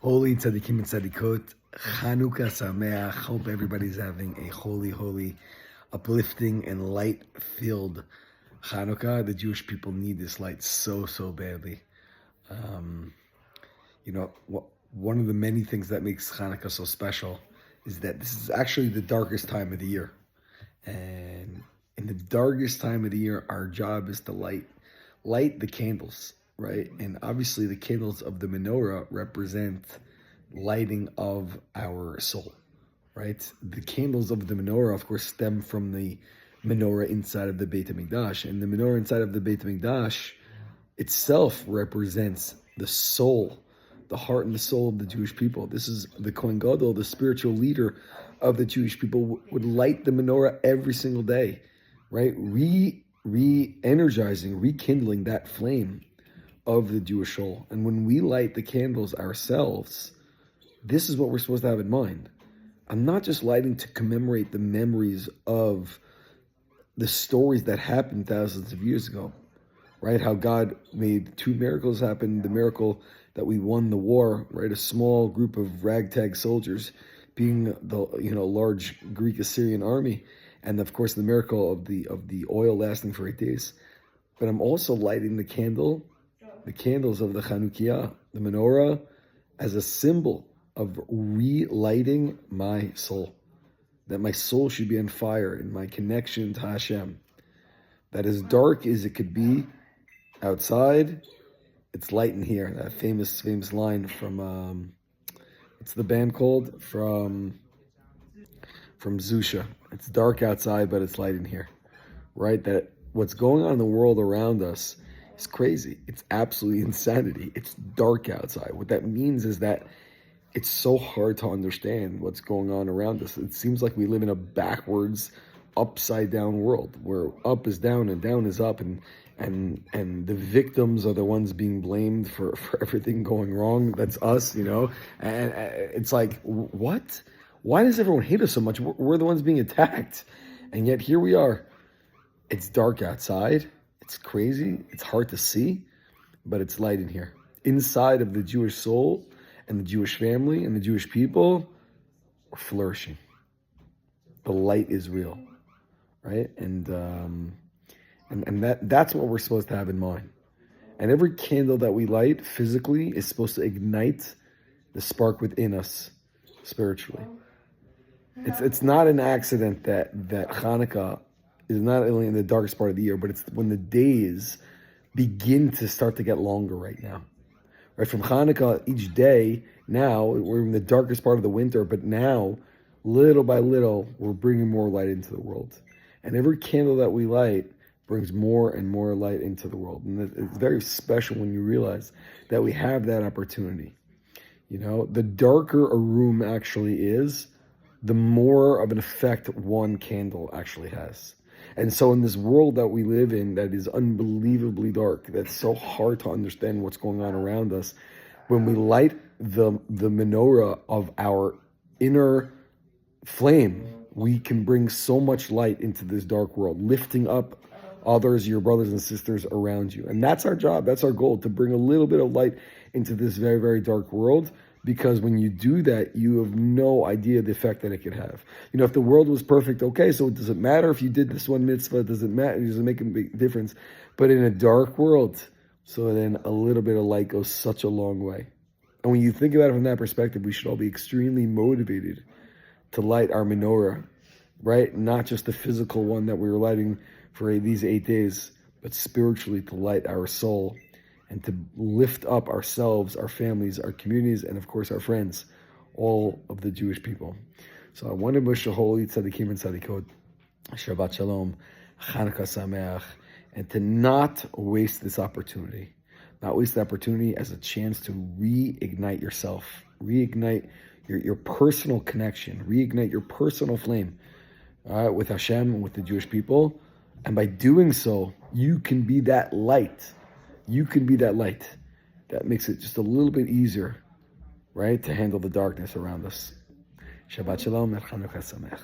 Holy tzaddikim and tzaddikot, Chanukah Sameach. Hope everybody's having a holy, uplifting and light-filled Chanukah. The Jewish people need this light so badly. One of the many things that makes Chanukah so special is that this is actually the darkest time of the year. And in the darkest time of the year, our job is to light the candles, right? And obviously the candles of the menorah represent lighting of our soul, right? The candles of the menorah, of course, stem from the menorah inside of the Beit HaMikdash. And the menorah inside of the Beit HaMikdash itself represents the soul, the heart and the soul of the Jewish people. This is the Kohen Gadol, the spiritual leader of the Jewish people, would light the menorah every single day, right? Re-energizing, rekindling that flame of the Jewish soul. And when we light the candles ourselves, this is what we're supposed to have in mind. I'm not just lighting to commemorate the memories of the stories that happened thousands of years ago, right? How God made two miracles happen. The miracle that we won the war, right? A small group of ragtag soldiers being the large Greek Assyrian army, and of course the miracle of the oil lasting for 8 days. But I'm also lighting the candles of the Chanukah, the menorah, as a symbol of relighting my soul. That my soul should be on fire in my connection to Hashem. That as dark as it could be outside, it's light in here. That famous line from what's the band called? From Zusha. It's dark outside, but it's light in here. Right? That what's going on in the world around us is crazy. It's absolutely insanity. It's dark outside. What that means is that it's so hard to understand what's going on around us. It seems like we live in a backwards, upside down world where up is down and down is up, and the victims are the ones being blamed for everything going wrong. That's us, and it's like, what? Why does everyone hate us so much? We're the ones being attacked, and yet here we are. It's dark outside. It's crazy. It's hard to see, but it's light in here. Inside of the Jewish soul and the Jewish family and the Jewish people are flourishing. The light is real, right? And that's what we're supposed to have in mind. And every candle that we light physically is supposed to ignite the spark within us spiritually. It's not an accident that Chanukah is not only in the darkest part of the year, but it's when the days begin to start to get longer right now. Right, from Chanukah, each day, now, we're in the darkest part of the winter, but now, little by little, we're bringing more light into the world. And every candle that we light brings more and more light into the world. And it's very special when you realize that we have that opportunity. The darker a room actually is, the more of an effect one candle actually has. And so in this world that we live in that is unbelievably dark, that's so hard to understand what's going on around us, when we light the menorah of our inner flame, we can bring so much light into this dark world, lifting up others, your brothers and sisters around you. And that's our job, that's our goal, to bring a little bit of light into this very, very dark world. Because when you do that, you have no idea the effect that it could have. If the world was perfect, okay, so it doesn't matter if you did this one mitzvah, it doesn't matter, it doesn't make a big difference. But in a dark world, so then a little bit of light goes such a long way. And when you think about it from that perspective, we should all be extremely motivated to light our menorah, right? Not just the physical one that we were lighting for these 8 days, but spiritually to light our soul and to lift up ourselves, our families, our communities, and of course our friends, all of the Jewish people. So I want to wish a holy tzaddikim and tzaddikot, Shabbat Shalom, Chanukah Sameach, and to not waste this opportunity. Not waste the opportunity as a chance to reignite yourself, reignite your personal connection, reignite your personal flame with Hashem and with the Jewish people. And by doing so, you can be that light. You can be that light that makes it just a little bit easier, right, to handle the darkness around us. Shabbat Shalom and Chanukah Sameach.